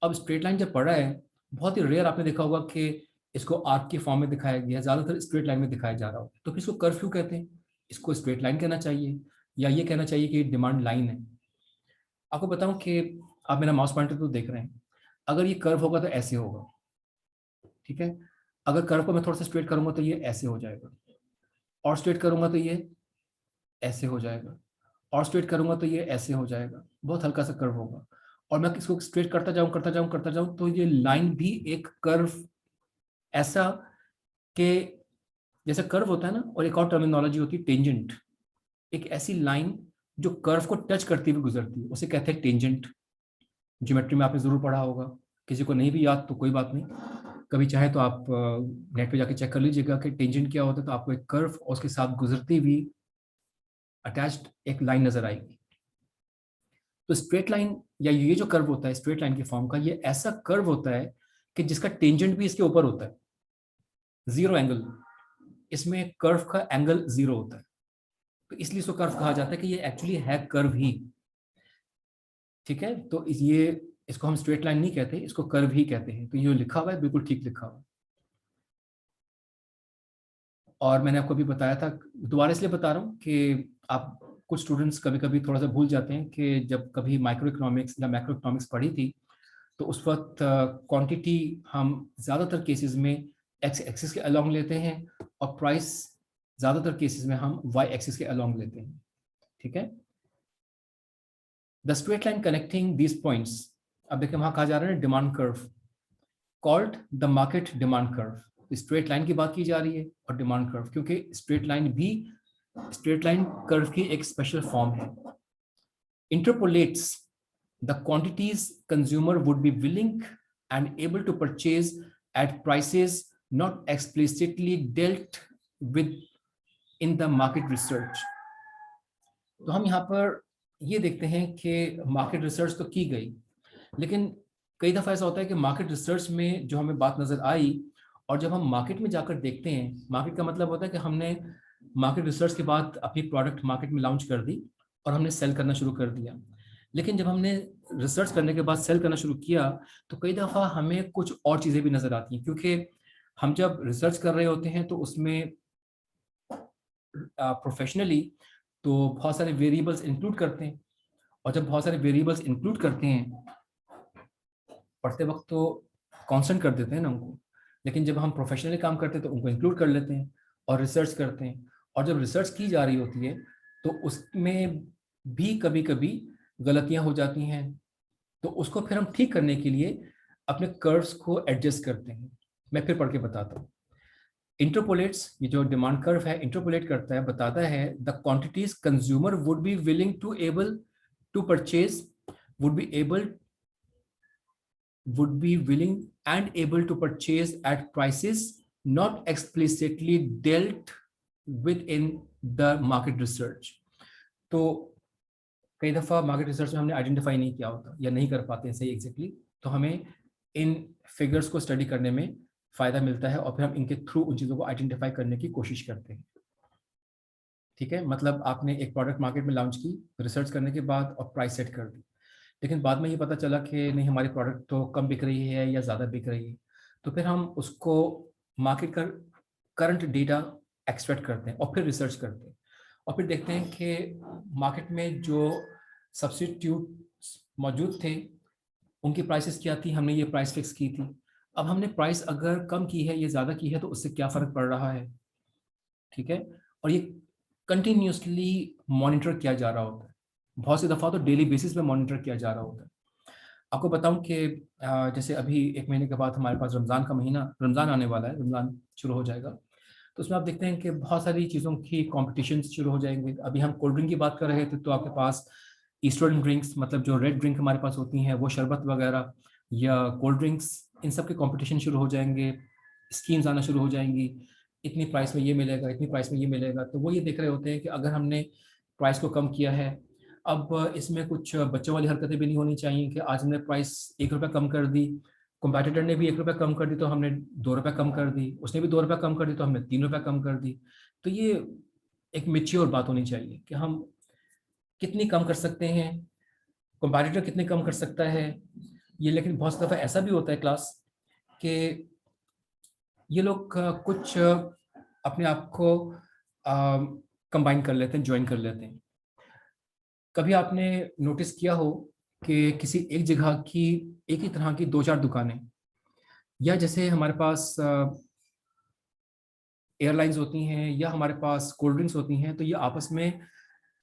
अब स्ट्रेट लाइन जब पढ़ा है, बहुत ही रेयर आपने देखा होगा कि इसको आर्क के फॉर्म में दिखाया गया है, ज़्यादातर स्ट्रेट लाइन में दिखाया जा रहा होगा। तो फिर इसको कर्व क्यों कहते हैं? इसको स्ट्रेट लाइन कहना चाहिए या ये कहना चाहिए कि डिमांड लाइन है। आपको बताऊं कि आप मेरा माउस पॉइंटर तो देख रहे हैं, अगर ये कर्व होगा तो ऐसे होगा। ठीक है, अगर कर्व को मैं थोड़ा सा स्ट्रेट करूंगा तो ये ऐसे हो जाएगा, और स्ट्रेट करूंगा तो ये ऐसे हो जाएगा, और स्ट्रेट करूंगा तो ये ऐसे हो जाएगा। बहुत हल्का सा कर्व होगा। और मैं इसको स्ट्रेट करता जाऊं करता जाऊं करता जाऊं तो ये लाइन भी एक कर्व, ऐसा कि जैसे कर्व होता है ना, और एक और टर्मिनोलॉजी होती है टेंजेंट, एक ऐसी लाइन जो कर्व को टच करती हुई गुजरती है, उसे कहते हैं टेंजेंट। ज्योमेट्री में आपने जरूर पढ़ा होगा, किसी को नहीं भी याद तो कोई बात नहीं, कभी चाहे तो आप नेट पे जाके चेक कर लीजिएगा कि टेंजेंट क्या होता है। तो आपको एक कर्व और उसके साथ गुजरती हुई अटैच्ड एक लाइन नजर आएगी। तो स्ट्रेट लाइन या ये जो कर्व होता है स्ट्रेट लाइन के फॉर्म का, ये ऐसा कर्व होता है कि जिसका टेंजेंट भी इसके ऊपर होता है, जीरो एंगल। इसमें कर्व का एंगल जीरो होता है, तो इसलिए इसको कर्व कहा जाता है कि ये एक्चुअली है कर्व ही। ठीक है, तो ये इसको हम स्ट्रेट लाइन नहीं कहते, इसको कर्व ही कहते हैं। तो ये जो लिखा हुआ है बिल्कुल ठीक लिखा हुआ है। और मैंने आपको अभी बताया था, दोबारा इसलिए बता रहा हूँ कि आप कुछ स्टूडेंट्स कभी कभी थोड़ा सा भूल जाते हैं कि जब कभी माइक्रो इकोनॉमिक्स या मैक्रो इकोनॉमिक्स पढ़ी थी तो उस वक्त क्वांटिटी हम ज़्यादातर केसेस में एक्स एक्सिस के अलोंग लेते हैं और प्राइस ज़्यादातर केसेस में हम वाई एक्सिस के अलोंग लेते हैं। ठीक है, the straight line connecting these points, अब देखिए वहाँ कहा जा रहा है demand curve, called the market demand curve. Straight line की बात की जा रही है और डिमांड कर्व, क्योंकि स्ट्रेट लाइन भी स्ट्रेट लाइन कर्व की एक स्पेशल फॉर्म है। इंटरपोलेट्स the quantities consumer would be willing and able to purchase at prices not explicitly dealt with in the market research. तो हम यहाँ पर ये देखते हैं कि मार्केट रिसर्च तो की गई, लेकिन कई दफ़ा ऐसा होता है कि मार्केट रिसर्च में जो हमें बात नज़र आई और जब हम मार्केट में जाकर देखते हैं, मार्केट का मतलब होता है कि हमने मार्केट रिसर्च के बाद अपनी प्रोडक्ट मार्केट में लॉन्च कर दी और हमने सेल करना शुरू कर दिया। लेकिन जब हमने रिसर्च करने के बाद सेल करना शुरू किया तो कई दफ़ा हमें कुछ और चीज़ें भी नज़र आती हैं, क्योंकि हम जब रिसर्च कर रहे होते हैं तो उसमें प्रोफेशनली तो बहुत सारे वेरिएबल्स इंक्लूड करते हैं, और जब बहुत सारे वेरिएबल्स इंक्लूड करते हैं पढ़ते वक्त तो कांस्टेंट कर देते हैं ना उनको, लेकिन जब हम प्रोफेशनली काम करते हैं तो उनको इंक्लूड कर लेते हैं और रिसर्च करते हैं। और जब रिसर्च की जा रही होती है तो उसमें भी कभी कभी गलतियां हो जाती हैं, तो उसको फिर हम ठीक करने के लिए अपने कर्व्स को एडजस्ट करते हैं। मैं फिर पढ़ के बताता हूँ। इंटरपोलेट्स, ये जो डिमांड कर्व है इंटरपोलेट करता है, बताता है the quantities consumer would be willing to able to purchase would be able would be willing and able to purchase at prices not explicitly dealt with in the market research। तो कई दफ़ा market research में हमने identify नहीं किया होता या नहीं कर पाते हैं सही एग्जैक्टली, तो हमें इन फिगर्स को स्टडी करने में फ़ायदा मिलता है और फिर हम इनके थ्रू उन चीज़ों को आइडेंटिफाई करने की कोशिश करते हैं। ठीक है, मतलब आपने एक प्रोडक्ट मार्केट में लॉन्च की रिसर्च करने के बाद और प्राइस सेट कर दी, लेकिन बाद में ये पता चला कि नहीं हमारी प्रोडक्ट तो कम बिक रही है या ज़्यादा बिक रही है, तो फिर हम उसको मार्केट का करंट डेटा एक्सट्रैक्ट करते हैं और फिर रिसर्च करते हैं और फिर देखते हैं कि मार्केट में जो सब्स्टिट्यूट मौजूद थे उनकी प्राइसेस क्या थी, हमने ये प्राइस फिक्स की थी। अब हमने प्राइस अगर कम की है या ज़्यादा की है तो उससे क्या फ़र्क पड़ रहा है। ठीक है, और ये कंटिन्यूसली मॉनिटर किया जा रहा होता है, बहुत सी दफ़ा तो डेली बेसिस पे मॉनिटर किया जा रहा होता है। आपको बताऊं कि जैसे अभी 1 महीने के बाद हमारे पास रमज़ान का महीना, रमज़ान आने वाला है, रमज़ान शुरू हो जाएगा, तो उसमें आप देखते हैं कि बहुत सारी चीज़ों की कॉम्पिटिशन शुरू हो जाएंगे। अभी हम कोल्ड ड्रिंक की बात कर रहे थे तो आपके पास ईस्टर्न ड्रिंक्स, मतलब जो रेड ड्रिंक हमारे पास होती हैं वो शरबत वगैरह या कोल्ड ड्रिंक्स, इन सब के कॉम्पिटिशन शुरू हो जाएंगे, स्कीम्स आना शुरू हो जाएंगी, इतनी प्राइस में ये मिलेगा, इतनी प्राइस में ये मिलेगा। तो वो ये देख रहे होते हैं कि अगर हमने प्राइस को कम किया है, अब इसमें कुछ बच्चों वाली हरकतें भी नहीं होनी चाहिए कि आज हमने प्राइस 1 रुपये कम कर दी, कंपैटिटर ने भी 1 रुपये कम कर दी तो हमने 2 रुपये कम कर दी, उसने भी 2 रुपये कम कर दी तो हमने 3 रुपये कम कर दी। तो ये एक मैच्योर बात होनी चाहिए कि हम कितनी कम कर सकते हैं, कंपैटिटर कितने कम कर सकता है ये। लेकिन बहुत सी दफ़ा ऐसा भी होता है क्लास कि ये लोग कुछ अपने आप को कंबाइन कर लेते हैं, ज्वाइन कर लेते हैं। कभी आपने नोटिस किया हो कि किसी एक जगह की एक ही तरह की 2-4 दुकानें, या जैसे हमारे पास एयरलाइंस होती हैं या हमारे पास कोल्ड ड्रिंक्स होती हैं, तो ये आपस में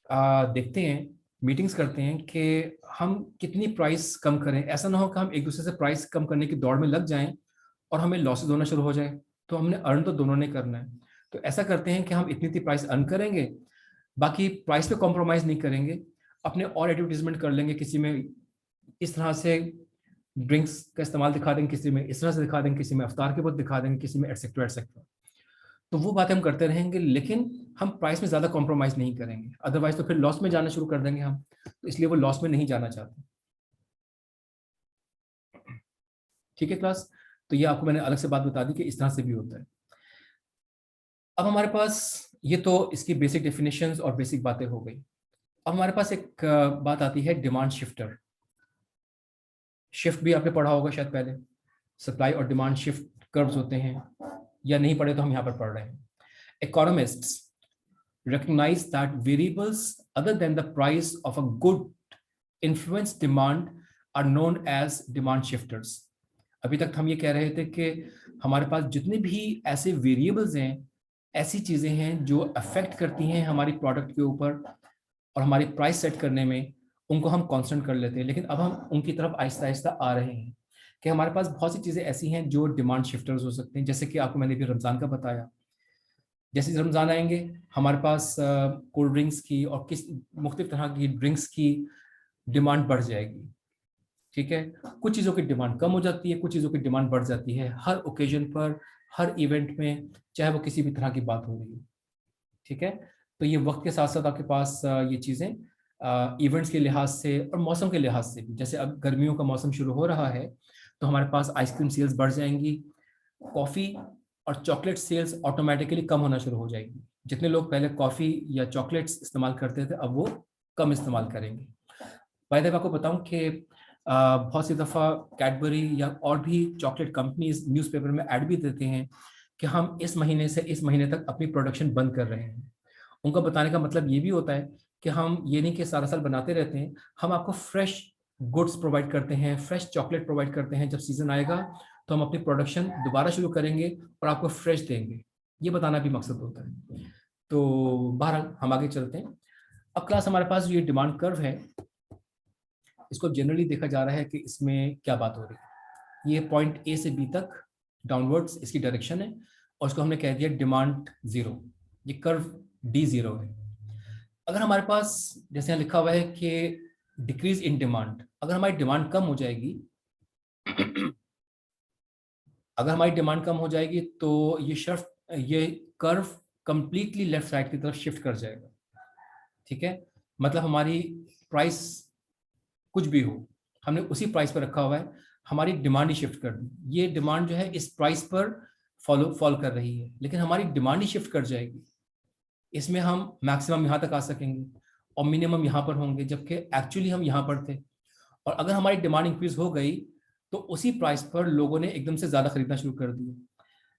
देखते हैं, मीटिंग्स करते हैं कि हम कितनी प्राइस कम करें। ऐसा ना हो कि हम एक दूसरे से प्राइस कम करने की दौड़ में लग जाएं और हमें लॉसेज होना शुरू हो जाए, तो हमने अर्न तो दोनों ने करना है। तो ऐसा करते हैं कि हम इतनी प्राइस अर्न करेंगे, बाकी प्राइस पे कॉम्प्रोमाइज़ नहीं करेंगे, अपने और एडवर्टीजमेंट कर लेंगे, किसी में इस तरह से ड्रिंक्स का इस्तेमाल दिखा देंगे, किसी में इस तरह से दिखा देंगे, किसी में अफ्तार के वक्त दिखा देंगे, किसी में एटसेट्रा एटसेट्रा। तो वो बातें हम करते रहेंगे, लेकिन हम प्राइस में ज़्यादा कॉम्प्रोमाइज़ नहीं करेंगे, अदरवाइज तो फिर लॉस में जाना शुरू कर देंगे हम, तो इसलिए वो लॉस में नहीं जाना चाहते। ठीक है क्लास, तो ये आपको मैंने अलग से बात बता दी कि इस तरह से भी होता है। अब हमारे पास ये तो इसकी बेसिक डेफिनेशंस और बेसिक बातें हो गई। अब हमारे पास एक बात आती है डिमांड शिफ्टर। शिफ्ट भी आपने पढ़ा होगा शायद पहले, सप्लाई और डिमांड शिफ्ट कर्व्स होते हैं, या नहीं पढ़े तो हम यहाँ पर पढ़ रहे हैं। Economists recognize that variables other than the price of a good influence demand are known as demand shifters। अभी तक हम ये कह रहे थे कि हमारे पास जितने भी ऐसे वेरिएबल्स हैं, ऐसी चीज़ें हैं जो अफेक्ट करती हैं हमारी प्रोडक्ट के ऊपर और हमारी प्राइस सेट करने में, उनको हम कांस्टेंट कर लेते हैं। लेकिन अब हम उनकी तरफ आहिस्ता आहिस्ता आ रहे हैं कि हमारे पास बहुत सी चीज़ें ऐसी हैं जो डिमांड शिफ्टर्स हो सकते हैं, जैसे कि आपको मैंने भी रमज़ान का बताया। जैसे रमज़ान आएंगे हमारे पास कोल्ड ड्रिंक्स की और किस मुख्तलिफ तरह की ड्रिंक्स की डिमांड बढ़ जाएगी। ठीक है, कुछ चीज़ों की डिमांड कम हो जाती है, कुछ चीज़ों की डिमांड बढ़ जाती है, हर ओकेजन पर हर इवेंट में, चाहे वो किसी भी तरह की बात हो रही है। ठीक है, तो ये वक्त के साथ साथ आपके पास ये चीज़ें इवेंट्स के लिहाज से और मौसम के लिहाज से भी, जैसे अब गर्मियों का मौसम शुरू हो रहा है तो हमारे पास आइसक्रीम सेल्स बढ़ जाएंगी, कॉफ़ी और चॉकलेट सेल्स ऑटोमेटिकली कम होना शुरू हो जाएगी। जितने लोग पहले कॉफ़ी या चॉकलेट्स इस्तेमाल करते थे अब वो कम इस्तेमाल करेंगे। बाय द वे आपको बताऊं कि बहुत सी दफ़ा कैडबरी या और भी चॉकलेट कंपनीज न्यूज़पेपर में ऐड भी देते हैं कि हम इस महीने से इस महीने तक अपनी प्रोडक्शन बंद कर रहे हैं। उनका बताने का मतलब ये भी होता है कि हम ये नहीं कि सारा साल बनाते रहते हैं, हम आपको फ्रेश गुड्स प्रोवाइड करते हैं, फ्रेश चॉकलेट प्रोवाइड करते हैं। जब सीज़न आएगा तो हम अपनी प्रोडक्शन दोबारा शुरू करेंगे और आपको फ्रेश देंगे। ये बताना भी मकसद होता है। तो बहरहाल हम आगे चलते हैं। अब क्लास हमारे पास ये डिमांड कर्व है, इसको जनरली देखा जा रहा है कि इसमें क्या बात हो रही है। ये पॉइंट ए से बी तक डाउनवर्ड्स इसकी डायरेक्शन है और इसको हमने कह दिया डिमांड जीरो। ये कर्व डी जीरो है। अगर हमारे पास जैसे यहाँ लिखा हुआ है कि डिक्रीज इन डिमांड, अगर हमारी डिमांड कम हो जाएगी अगर हमारी डिमांड कम हो जाएगी तो ये कर्व कंप्लीटली लेफ्ट साइड की तरफ शिफ्ट कर जाएगा। ठीक है, मतलब हमारी प्राइस कुछ भी हो, हमने उसी प्राइस पर रखा हुआ है, हमारी डिमांड ही शिफ्ट कर दी। ये डिमांड जो है इस प्राइस पर फॉल कर रही है, लेकिन हमारी डिमांड ही शिफ्ट कर जाएगी। इसमें हम मैक्सिमम यहाँ तक आ सकेंगे और मिनिमम यहाँ पर होंगे, जबकि एक्चुअली हम यहाँ पर थे। और अगर हमारी डिमांड इंक्रीज हो गई तो उसी प्राइस पर लोगों ने एकदम से ज़्यादा खरीदना शुरू कर दिया।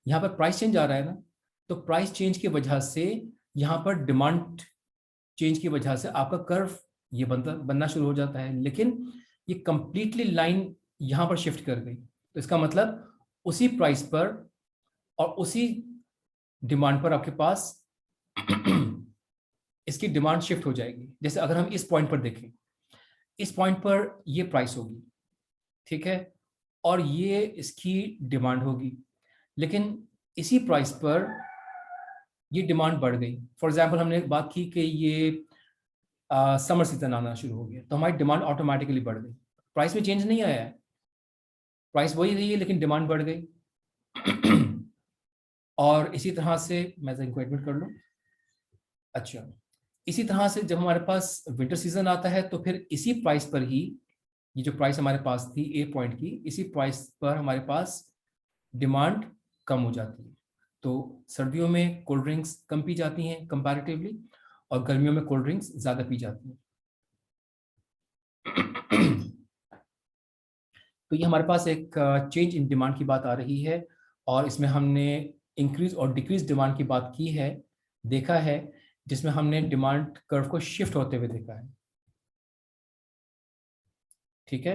यहाँ पर प्राइस चेंज आ रहा है ना, तो प्राइस चेंज की वजह से यहाँ पर डिमांड चेंज की वजह से आपका कर्व ये बनना शुरू हो जाता है, लेकिन ये कंप्लीटली लाइन यहाँ पर शिफ्ट कर गई। तो इसका मतलब उसी प्राइस पर और उसी डिमांड पर आपके पास इसकी डिमांड शिफ्ट हो जाएगी। जैसे अगर हम इस पॉइंट पर देखें, इस पॉइंट पर ये प्राइस होगी, ठीक है, और ये इसकी डिमांड होगी, लेकिन इसी प्राइस पर ये डिमांड बढ़ गई। फॉर एग्जांपल हमने बात की कि ये समर सीजन आना शुरू हो गया तो हमारी डिमांड ऑटोमेटिकली बढ़ गई। प्राइस में चेंज नहीं आया है, प्राइस वही रही है लेकिन डिमांड बढ़ गई। और इसी तरह से मैं इनको एडमिट कर लूँ। अच्छा, इसी तरह से जब हमारे पास विंटर सीजन आता है तो फिर इसी प्राइस पर ही, ये जो प्राइस हमारे पास थी ए पॉइंट की, इसी प्राइस पर हमारे पास डिमांड कम हो जाती है। तो सर्दियों में कोल्ड ड्रिंक्स कम पी जाती हैं कंपैरेटिवली और गर्मियों में कोल्ड ड्रिंक्स ज़्यादा पी जाती हैं। तो ये हमारे पास एक चेंज इन डिमांड की बात आ रही है और इसमें हमने इंक्रीज और डिक्रीज डिमांड की बात की है, देखा है, जिसमें हमने डिमांड कर्व को शिफ्ट होते हुए देखा है। ठीक है,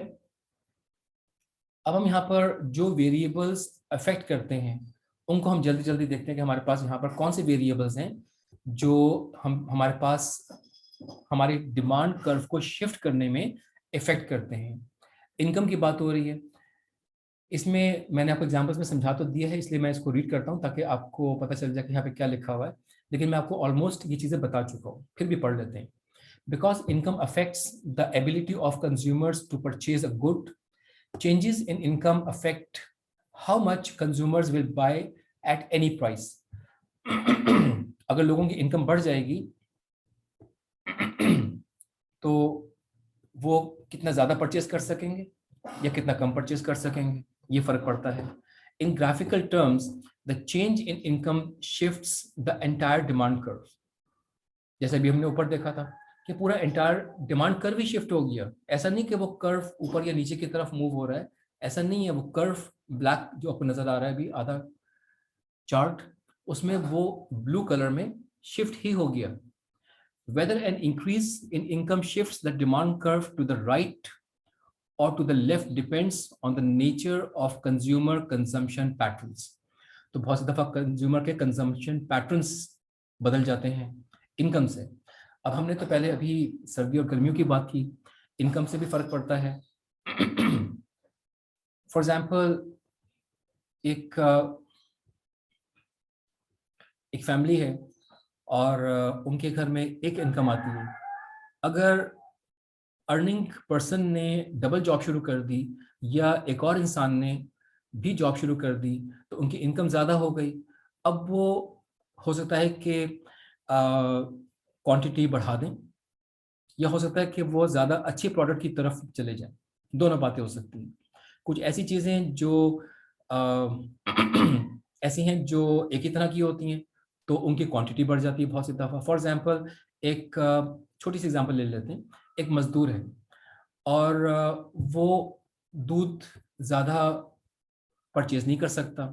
अब हम यहाँ पर जो वेरिएबल्स अफेक्ट करते हैं उनको हम जल्दी जल्दी देखते हैं कि हमारे पास यहाँ पर कौन से वेरिएबल्स हैं जो हमारे पास हमारी डिमांड कर्व को शिफ्ट करने में इफेक्ट करते हैं। इनकम की बात हो रही है, इसमें मैंने आपको एग्जांपल्स में समझा तो दिया है, इसलिए मैं इसको रीड करता हूँ ताकि आपको पता चल जाए कि यहाँ पे क्या लिखा हुआ है, लेकिन मैं आपको ऑलमोस्ट ये चीज़ें बता चुका हूँ, फिर भी पढ़ लेते हैं। Because income affects the ability of consumers to purchase a good, changes in income affect how much consumers will buy at any price. अगर लोगों की इनकम बढ़ जाएगी तो वो कितना ज़्यादा परचेज कर सकेंगे या कितना कम परचेज कर सकेंगे, ये फर्क पड़ता है। In graphical terms the change in income shifts the entire demand curve. जैसे अभी हमने ऊपर देखा था कि पूरा एंटायर डिमांड कर्व ही शिफ्ट हो गया। ऐसा नहीं कि वो कर्व ऊपर या नीचे की तरफ मूव हो रहा है, ऐसा नहीं है। वो कर्व ब्लैक जो आपको नजर आ रहा है अभी आधा चार्ट, उसमें वो ब्लू कलर में शिफ्ट ही हो गया। Whether an increase in income shifts the demand curve to the right or to the left depends on the nature of consumer consumption patterns. तो बहुत सी दफा कंज्यूमर के कंजम्पशन पैटर्न्स बदल जाते हैं इनकम से। अब हमने तो पहले अभी सर्दी और गर्मियों की बात की, इनकम से भी फर्क पड़ता है। फॉर एग्जाम्पल एक फैमिली है और उनके घर में एक इनकम आती है। अगर अर्निंग पर्सन ने डबल जॉब शुरू कर दी या एक और इंसान ने भी जॉब शुरू कर दी तो उनकी इनकम ज़्यादा हो गई। अब वो हो सकता है कि क्वांटिटी बढ़ा दें, या हो सकता है कि वो ज़्यादा अच्छे प्रोडक्ट की तरफ चले जाएं। दोनों बातें हो सकती हैं। कुछ ऐसी चीज़ें जो अ, ऐसी हैं जो एक ही तरह की होती हैं, तो उनकी क्वांटिटी बढ़ जाती है बहुत सी दफ़ा। फॉर एग्जांपल एक छोटी सी एग्जांपल ले लेते हैं। एक मज़दूर है और वो दूध ज़्यादा परचेज़ नहीं कर सकता।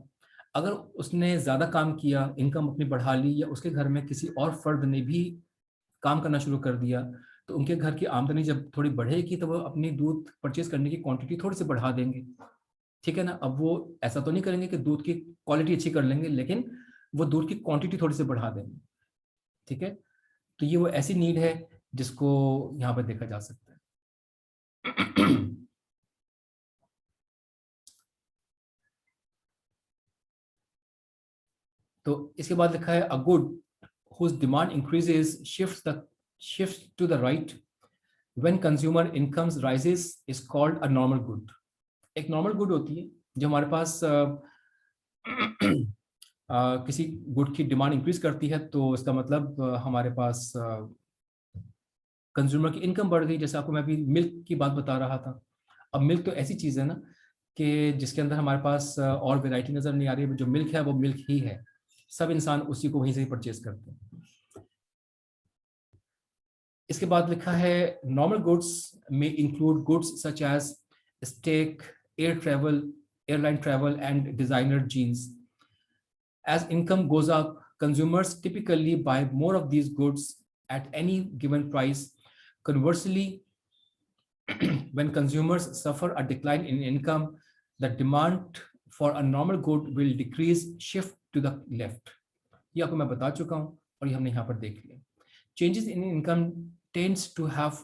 अगर उसने ज़्यादा काम किया, इनकम अपनी बढ़ा ली, या उसके घर में किसी और फ़र्द ने भी काम करना शुरू कर दिया, तो उनके घर की आमदनी जब थोड़ी बढ़ेगी तो वो अपनी दूध परचेज़ करने की क्वांटिटी थोड़ी-सी बढ़ा देंगे। ठीक है ना? अब वो ऐसा तो नहीं करेंगे कि दूध की क्वालिटी अच्छी कर लेंगे, लेकिन वो दूध की क्वांटिटी थोड़ी-सी बढ़ा देंगे। ठीक है? तो ये वो ऐसी नीड है जिसको यहाँ पे देखा जा सकता है। तो इसके बाद लिखा है, a good whose demand increases shifts to the right when consumer incomes rises is called a normal good. एक नॉर्मल गुड होती है जो हमारे पास किसी गुड की डिमांड इंक्रीज करती है, तो इसका मतलब हमारे पास कंज्यूमर की इनकम बढ़ गई। जैसे आपको मैं अभी मिल्क की बात बता रहा था। अब मिल्क तो ऐसी चीज़ है ना कि जिसके अंदर हमारे पास और वैरायटी नज़र नहीं आ रही है। जो मिल्क है वो मिल्क ही है, सब इंसान उसी को वहीं से ही परचेज करते हैं। इसके बाद लिखा है, नॉर्मल गुड्स में include goods such as steak, air travel, airline travel and designer jeans. As income goes up, consumers typically buy more of these goods at any given price. Conversely, when consumers suffer a decline in income, the demand for a normal good will decrease, shift to the left. ये आपको मैं बता चुका हूँ और ये हमने यहाँ पर देख लिया। Changes in income tends to have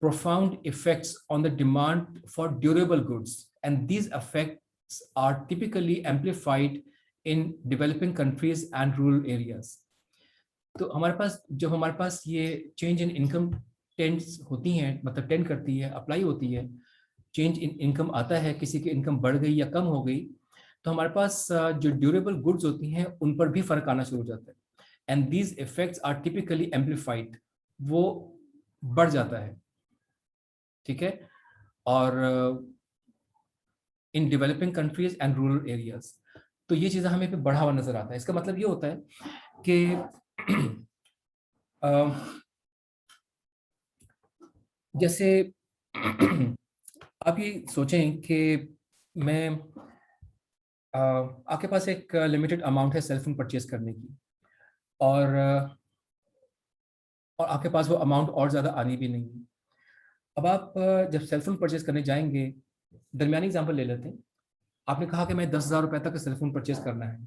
profound effects on the demand for durable goods, and these effects are typically amplified in developing countries and rural areas. तो हमारे पास जब हमारे पास ये चेंज इन इनकम टेंड्स होती हैं, मतलब टेंड करती है, अप्लाई होती है, चेंज इन इनकम आता है, किसी की इनकम बढ़ गई या कम हो गई, तो हमारे पास जो ड्यूरेबल गुड्स होती हैं उन पर भी फर्क आना शुरू हो जाता है। And these effects are typically amplified, वो बढ़ जाता है। ठीक है? और in developing countries and rural areas, तो ये चीज़ें हमें पे बढ़ा हुआ नजर आता है। इसका मतलब ये होता है कि जैसे आप ये सोचें कि मैं आपके पास एक लिमिटेड अमाउंट है सेल फोन परचेज करने की, और और आपके पास वो अमाउंट और ज़्यादा आनी भी नहीं है। अब आप जब सेल फोन परचेज करने जाएंगे, दरमियानी एग्जांपल ले लेते हैं। आपने कहा कि मैं 10,000 रुपए तक का सेल फोन परचेज करना है।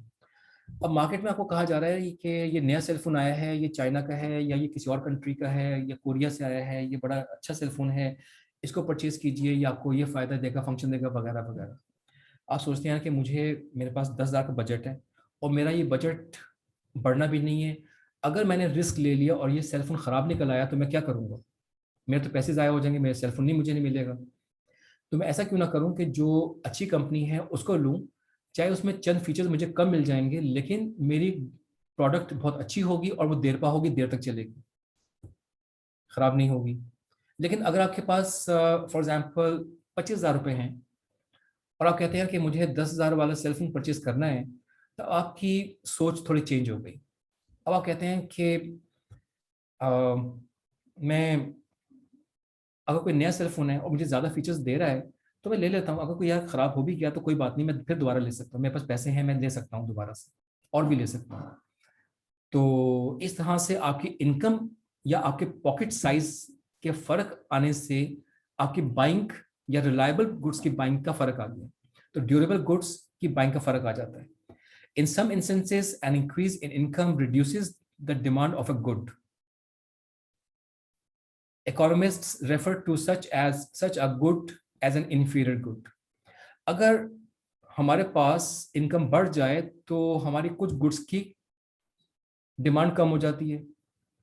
अब मार्केट में आपको कहा जा रहा है कि ये नया सेल फोन आया है, ये चाइना का है या ये किसी और कंट्री का है या कोरिया से आया है, ये बड़ा अच्छा सेल फोन है, इसको परचेज कीजिए, ये आपको ये फ़ायदा देगा, फंक्शन देगा, वगैरह वगैरह। आप सोचते हैं कि मुझे, मेरे पास 10,000 का बजट है और मेरा ये बजट बढ़ना भी नहीं है। अगर मैंने रिस्क ले लिया और ये सेल फोन ख़राब निकल आया तो मैं क्या करूँगा? मेरे तो पैसे ज़ाया हो जाएंगे, मेरा सेल फोन नहीं, मुझे नहीं मिलेगा। तो मैं ऐसा क्यों ना करूं कि जो अच्छी कंपनी है उसको लूं, चाहे उसमें चंद फीचर्स मुझे कम मिल जाएंगे, लेकिन मेरी प्रोडक्ट बहुत अच्छी होगी और वो देर पा होगी, देर तक चलेगी, खराब नहीं होगी। लेकिन अगर आपके पास फॉर एग्जांपल 25,000 रुपये हैं और आप कहते हैं कि मुझे 10,000 वाला सेल फोन परचेज करना है, तो आपकी सोच थोड़ी चेंज हो गई। अब आप कहते हैं कि अ, मैं, अगर कोई नया सेल फोन है और मुझे ज़्यादा फीचर्स दे रहा है तो मैं ले लेता हूँ। अगर कोई यार ख़राब हो भी गया तो कोई बात नहीं, मैं फिर दोबारा ले सकता हूँ, मेरे पास पैसे हैं, मैं ले सकता हूँ दोबारा से और भी ले सकता हूँ। तो इस तरह से आपकी इनकम या आपके पॉकेट साइज के फ़र्क आने से आपकी बाइंग या रिलायबल गुड्स की बाइंग का फ़र्क आ गया, तो ड्यूरेबल गुड्स की बाइंग का फ़र्क आ जाता है। In some instances an increase in income reduces the demand of a good. Economists refer to such a good as an inferior good. अगर हमारे पास इनकम बढ़ जाए तो हमारी कुछ गुड्स की डिमांड कम हो जाती है।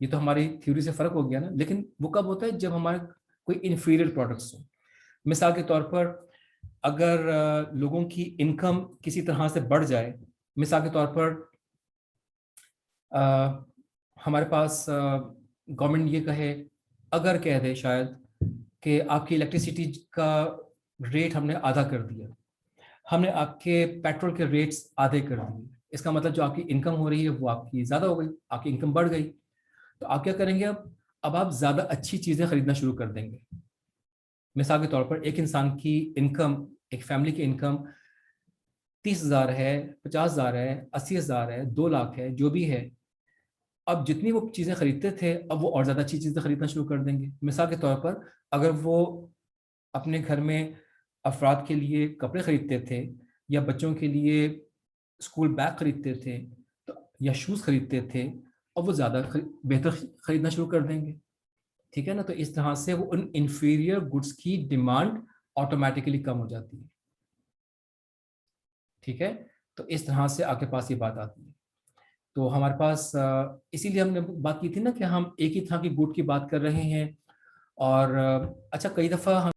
ये तो हमारी थ्योरी से फर्क हो गया ना। लेकिन वो कब होता है? जब हमारे कोई इंफीरियर प्रोडक्ट्स हो। मिसाल के तौर पर अगर लोगों की इनकम किसी तरह से बढ़ जाए, मिसाल के तौर पर अ, हमारे पास गवर्नमेंट ये कहे, अगर कह दे शायद कि आपकी इलेक्ट्रिसिटी का रेट हमने आधा कर दिया, हमने आपके पेट्रोल के रेट्स आधे कर दिए, इसका मतलब जो आपकी इनकम हो रही है वो आपकी ज़्यादा हो गई, आपकी इनकम बढ़ गई। तो आप क्या करेंगे, अब आप ज़्यादा अच्छी चीज़ें खरीदना शुरू कर देंगे। मिसाल के तौर पर एक इंसान की इनकम, एक फैमिली की इनकम 30,000 है, 50,000 है, 80,000 है, 2 लाख है, जो भी है, अब जितनी वो चीज़ें खरीदते थे अब वो और ज़्यादा अच्छी चीज़ें खरीदना शुरू कर देंगे। मिसाल के तौर पर अगर वो अपने घर में अफराद के लिए कपड़े खरीदते थे, या बच्चों के लिए स्कूल बैग खरीदते थे, तो या शूज़ खरीदते थे, अब वो ज़्यादा बेहतर खरीदना शुरू कर देंगे। ठीक है ना? तो इस तरह से वो उन इंफीरियर गुड्स की डिमांड ऑटोमेटिकली कम हो जाती है। ठीक है? तो इस तरह से आपके पास ये बात आती है। तो हमारे पास इसीलिए हमने बात की थी ना कि हम एक ही तरह की गुड की बात कर रहे हैं। और अच्छा, कई दफ़ा हम